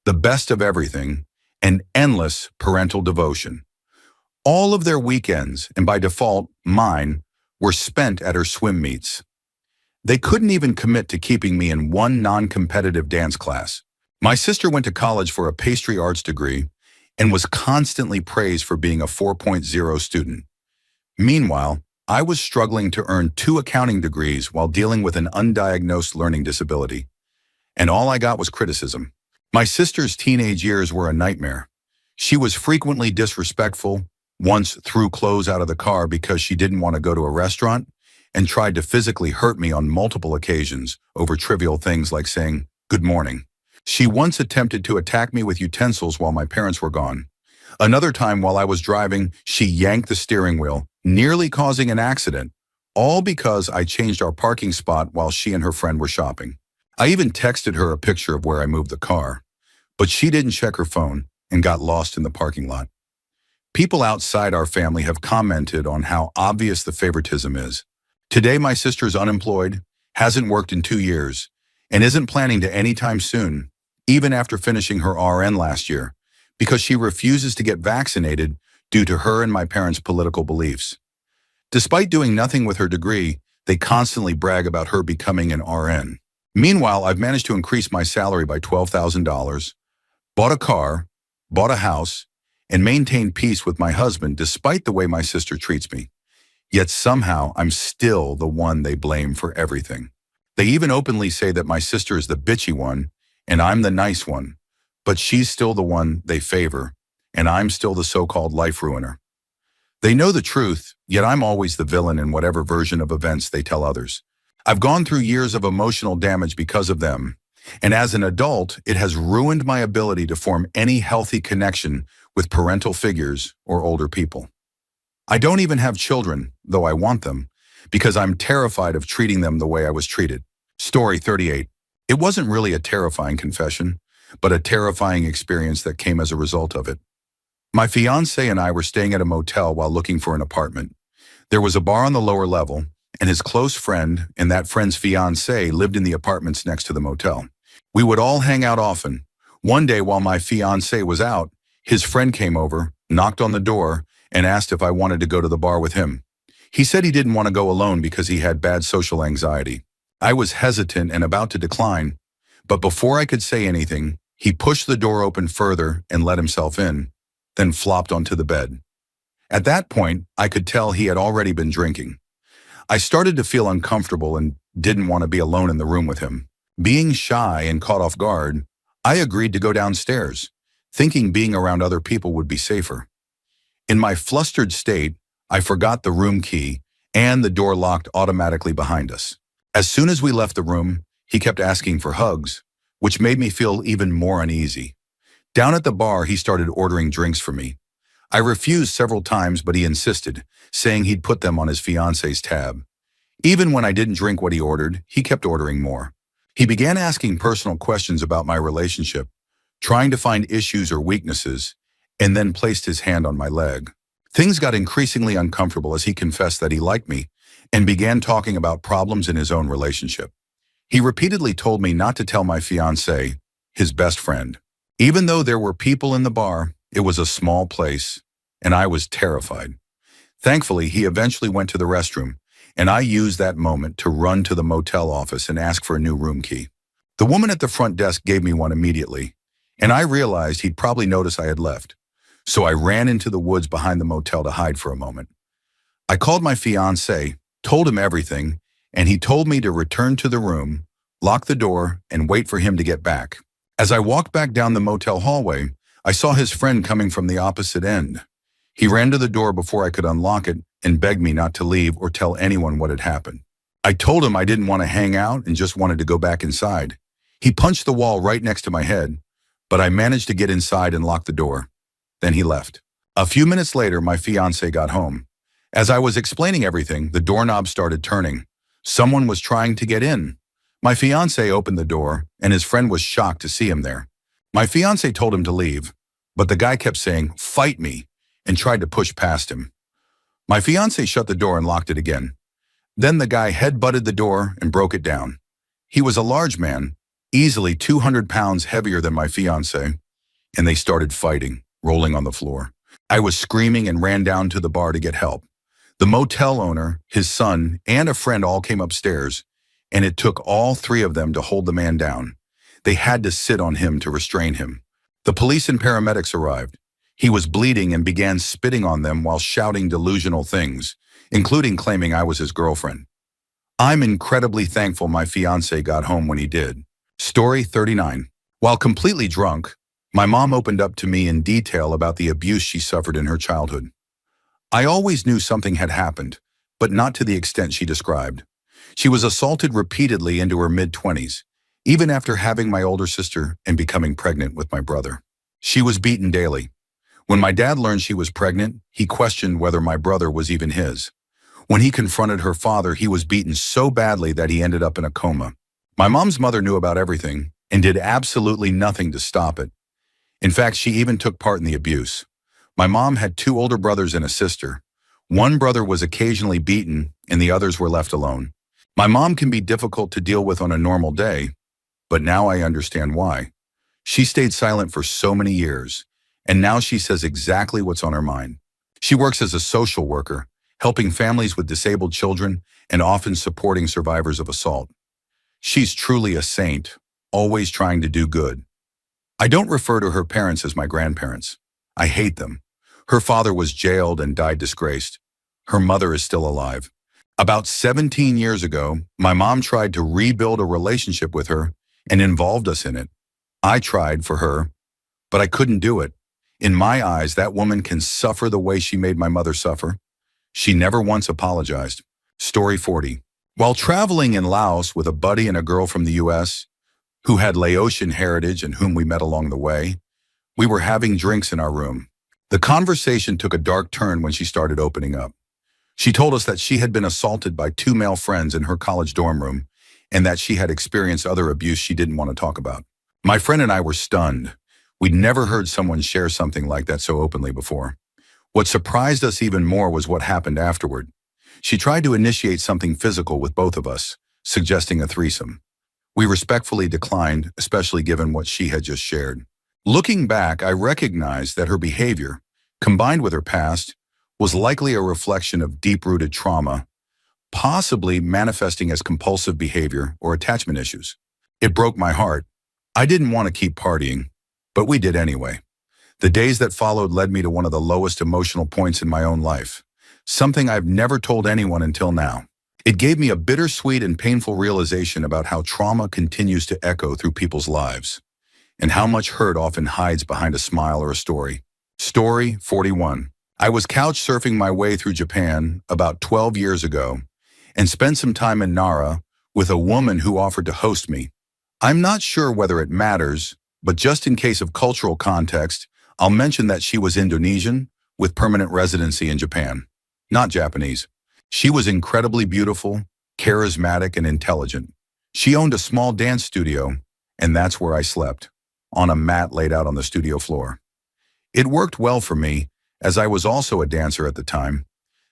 the best of everything, and endless parental devotion. All of their weekends, and by default, mine, were spent at her swim meets. They couldn't even commit to keeping me in one non-competitive dance class. My sister went to college for a pastry arts degree and was constantly praised for being a 4.0 student. Meanwhile, I was struggling to earn 2 accounting degrees while dealing with an undiagnosed learning disability. And all I got was criticism. My sister's teenage years were a nightmare. She was frequently disrespectful, once threw clothes out of the car because she didn't want to go to a restaurant, and tried to physically hurt me on multiple occasions over trivial things like saying, "Good morning." She once attempted to attack me with utensils while my parents were gone. Another time while I was driving, she yanked the steering wheel, nearly causing an accident, all because I changed our parking spot while she and her friend were shopping. I even texted her a picture of where I moved the car, but she didn't check her phone and got lost in the parking lot. People outside our family have commented on how obvious the favoritism is. Today, my sister is unemployed, hasn't worked in 2 years, and isn't planning to anytime soon, even after finishing her RN last year, because she refuses to get vaccinated due to her and my parents' political beliefs. Despite doing nothing with her degree, they constantly brag about her becoming an RN. Meanwhile, I've managed to increase my salary by $12,000, bought a car, bought a house, and maintained peace with my husband despite the way my sister treats me. Yet somehow, I'm still the one they blame for everything. They even openly say that my sister is the bitchy one, and I'm the nice one, but she's still the one they favor, and I'm still the so-called life ruiner. They know the truth, yet I'm always the villain in whatever version of events they tell others. I've gone through years of emotional damage because of them, and as an adult, it has ruined my ability to form any healthy connection with parental figures or older people. I don't even have children, though I want them, because I'm terrified of treating them the way I was treated. Story 38. It wasn't really a terrifying confession, but a terrifying experience that came as a result of it. My fiancé and I were staying at a motel while looking for an apartment. There was a bar on the lower level, and his close friend and that friend's fiancé lived in the apartments next to the motel. We would all hang out often. One day while my fiancé was out, his friend came over, knocked on the door, and asked if I wanted to go to the bar with him. He said he didn't want to go alone because he had bad social anxiety. I was hesitant and about to decline, but before I could say anything, he pushed the door open further and let himself in, then flopped onto the bed. At that point, I could tell he had already been drinking. I started to feel uncomfortable and didn't want to be alone in the room with him. Being shy and caught off guard, I agreed to go downstairs, thinking being around other people would be safer. In my flustered state, I forgot the room key and the door locked automatically behind us. As soon as we left the room, he kept asking for hugs, which made me feel even more uneasy. Down at the bar, he started ordering drinks for me. I refused several times, but he insisted, saying he'd put them on his fiancé's tab. Even when I didn't drink what he ordered, he kept ordering more. He began asking personal questions about my relationship, trying to find issues or weaknesses, and then placed his hand on my leg. Things got increasingly uncomfortable as he confessed that he liked me and began talking about problems in his own relationship. He repeatedly told me not to tell my fiancé, his best friend. Even though there were people in the bar, it was a small place, and I was terrified. Thankfully, he eventually went to the restroom, and I used that moment to run to the motel office and ask for a new room key. The woman at the front desk gave me one immediately, and I realized he'd probably noticed I had left. So I ran into the woods behind the motel to hide for a moment. I called my fiancé, told him everything, and he told me to return to the room, lock the door, and wait for him to get back. As I walked back down the motel hallway, I saw his friend coming from the opposite end. He ran to the door before I could unlock it and begged me not to leave or tell anyone what had happened. I told him I didn't want to hang out and just wanted to go back inside. He punched the wall right next to my head, but I managed to get inside and lock the door. Then he left. A few minutes later, my fiancé got home. As I was explaining everything, the doorknob started turning. Someone was trying to get in. My fiancé opened the door, and his friend was shocked to see him there. My fiancé told him to leave, but the guy kept saying, "Fight me," and tried to push past him. My fiancé shut the door and locked it again. Then the guy head-butted the door and broke it down. He was a large man, easily 200 pounds heavier than my fiancé, and they started fighting, rolling on the floor. I was screaming and ran down to the bar to get help. The motel owner, his son, and a friend all came upstairs, and it took all three of them to hold the man down. They had to sit on him to restrain him. The police and paramedics arrived. He was bleeding and began spitting on them while shouting delusional things, including claiming I was his girlfriend. I'm incredibly thankful my fiancé got home when he did. Story 39. While completely drunk, my mom opened up to me in detail about the abuse she suffered in her childhood. I always knew something had happened, but not to the extent she described. She was assaulted repeatedly into her mid-20s, even after having my older sister and becoming pregnant with my brother. She was beaten daily. When my dad learned she was pregnant, he questioned whether my brother was even his. When he confronted her father, he was beaten so badly that he ended up in a coma. My mom's mother knew about everything and did absolutely nothing to stop it. In fact, she even took part in the abuse. My mom had two older brothers and a sister. One brother was occasionally beaten and the others were left alone. My mom can be difficult to deal with on a normal day, but now I understand why. She stayed silent for so many years, and now she says exactly what's on her mind. She works as a social worker, helping families with disabled children and often supporting survivors of assault. She's truly a saint, always trying to do good. I don't refer to her parents as my grandparents. I hate them. Her father was jailed and died disgraced. Her mother is still alive. About 17 years ago, my mom tried to rebuild a relationship with her and involved us in it. I tried for her, but I couldn't do it. In my eyes, that woman can suffer the way she made my mother suffer. She never once apologized. Story 40. While traveling in Laos with a buddy and a girl from the US, who had Laotian heritage and whom we met along the way, we were having drinks in our room. The conversation took a dark turn when she started opening up. She told us that she had been assaulted by two male friends in her college dorm room and that she had experienced other abuse she didn't want to talk about. My friend and I were stunned. We'd never heard someone share something like that so openly before. What surprised us even more was what happened afterward. She tried to initiate something physical with both of us, suggesting a threesome. We respectfully declined, especially given what she had just shared. Looking back, I recognized that her behavior, combined with her past, was likely a reflection of deep-rooted trauma, possibly manifesting as compulsive behavior or attachment issues. It broke my heart. I didn't want to keep partying, but we did anyway. The days that followed led me to one of the lowest emotional points in my own life, something I've never told anyone until now. It gave me a bittersweet and painful realization about how trauma continues to echo through people's lives, and how much hurt often hides behind a smile or a story. Story 41. I was couch surfing my way through Japan about 12 years ago and spent some time in Nara with a woman who offered to host me. I'm not sure whether it matters, but just in case of cultural context, I'll mention that she was Indonesian with permanent residency in Japan, not Japanese. She was incredibly beautiful, charismatic, and intelligent. She owned a small dance studio, and that's where I slept, on a mat laid out on the studio floor. It worked well for me, as I was also a dancer at the time.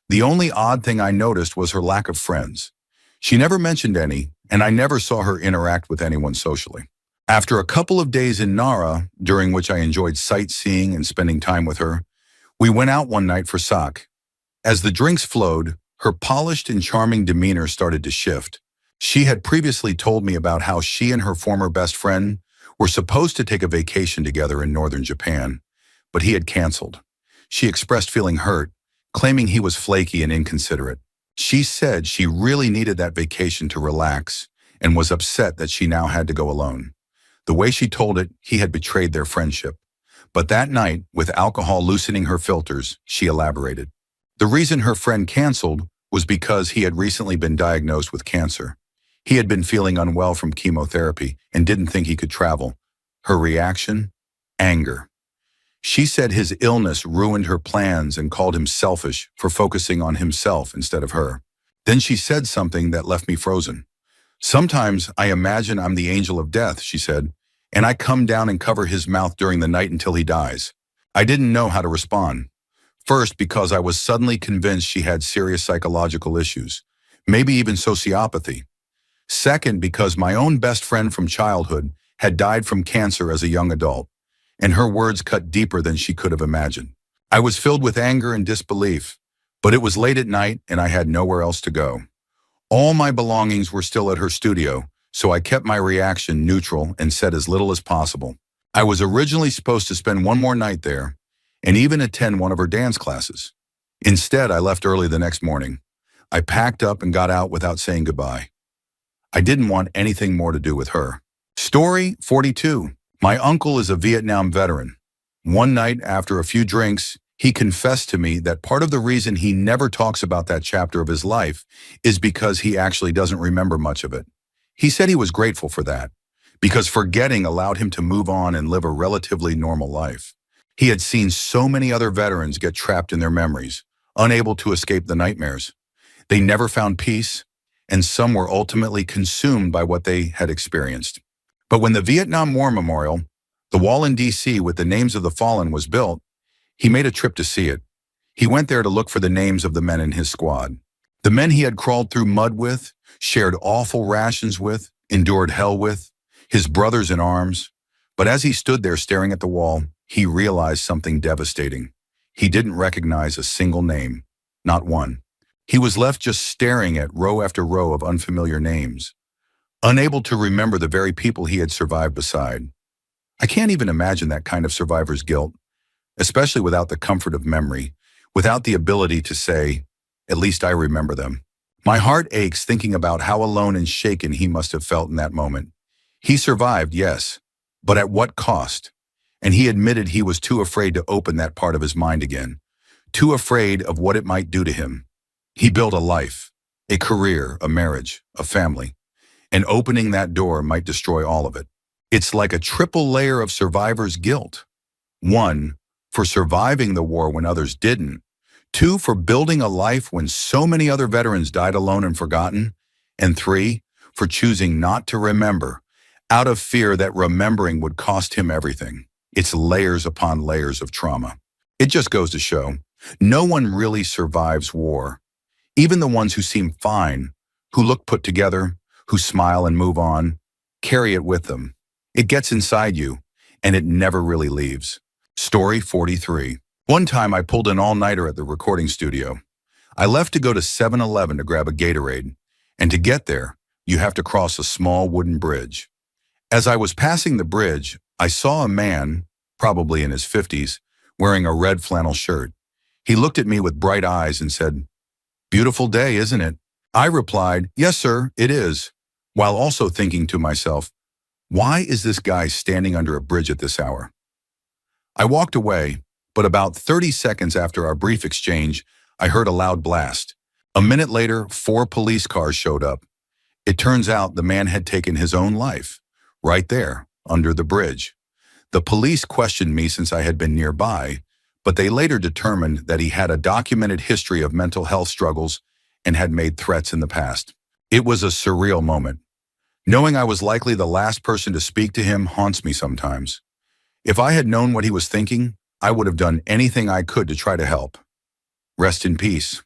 The only odd thing I noticed was her lack of friends. She never mentioned any, and I never saw her interact with anyone socially. After a couple of days in Nara, during which I enjoyed sightseeing and spending time with her, we went out one night for sake. As the drinks flowed, Her polished and charming demeanor started to shift. She had previously told me about how she and her former best friend were supposed to take a vacation together in northern Japan, but he had canceled. She expressed feeling hurt, claiming he was flaky and inconsiderate. She said she really needed that vacation to relax and was upset that she now had to go alone. The way she told it, he had betrayed their friendship. But that night, with alcohol loosening her filters, she elaborated. The reason her friend canceled was because he had recently been diagnosed with cancer. He had been feeling unwell from chemotherapy and didn't think he could travel. Her reaction? Anger. She said his illness ruined her plans and called him selfish for focusing on himself instead of her. Then she said something that left me frozen. Sometimes I imagine I'm the angel of death, she said, and I come down and cover his mouth during the night until he dies. I didn't know how to respond. First, because I was suddenly convinced she had serious psychological issues, maybe even sociopathy. Second, because my own best friend from childhood had died from cancer as a young adult, and her words cut deeper than she could have imagined. I was filled with anger and disbelief, but it was late at night and I had nowhere else to go. All my belongings were still at her studio, so I kept my reaction neutral and said as little as possible. I was originally supposed to spend one more night there and even attend one of her dance classes. Instead, I left early the next morning. I packed up and got out without saying goodbye. I didn't want anything more to do with her. Story 42. My uncle is a Vietnam veteran. One night, after a few drinks, he confessed to me that part of the reason he never talks about that chapter of his life is because he actually doesn't remember much of it. He said he was grateful for that, because forgetting allowed him to move on and live a relatively normal life. He had seen so many other veterans get trapped in their memories, unable to escape the nightmares. They never found peace, and some were ultimately consumed by what they had experienced. But when the Vietnam War Memorial, the wall in D.C. with the names of the fallen, was built, he made a trip to see it. He went there to look for the names of the men in his squad. The men he had crawled through mud with, shared awful rations with, endured hell with, his brothers in arms. But as he stood there staring at the wall, he realized something devastating. He didn't recognize a single name, not one. He was left just staring at row after row of unfamiliar names, unable to remember the very people he had survived beside. I can't even imagine that kind of survivor's guilt, especially without the comfort of memory, without the ability to say, at least I remember them. My heart aches thinking about how alone and shaken he must have felt in that moment. He survived, yes, but at what cost? And he admitted he was too afraid to open that part of his mind again, too afraid of what it might do to him. He built a life, a career, a marriage, a family, and opening that door might destroy all of it. It's like a triple layer of survivor's guilt. 1, for surviving the war when others didn't. 2, for building a life when so many other veterans died alone and forgotten. And 3, for choosing not to remember, out of fear that remembering would cost him everything. It's layers upon layers of trauma. It just goes to show, no one really survives war. Even the ones who seem fine, who look put together, who smile and move on, carry it with them. It gets inside you, and it never really leaves. Story 43. One time I pulled an all-nighter at the recording studio. I left to go to 7-Eleven to grab a Gatorade, and to get there, you have to cross a small wooden bridge. As I was passing the bridge, I saw a man, probably in his 50s, wearing a red flannel shirt. He looked at me with bright eyes and said, "Beautiful day, isn't it?" I replied, "Yes, sir, it is," while also thinking to myself, why is this guy standing under a bridge at this hour? I walked away, but about 30 seconds after our brief exchange, I heard a loud blast. A minute later, 4 police cars showed up. It turns out the man had taken his own life, right there, under the bridge. The police questioned me since I had been nearby, but they later determined that he had a documented history of mental health struggles and had made threats in the past. It was a surreal moment. Knowing I was likely the last person to speak to him haunts me sometimes. If I had known what he was thinking, I would have done anything I could to try to help. Rest in peace.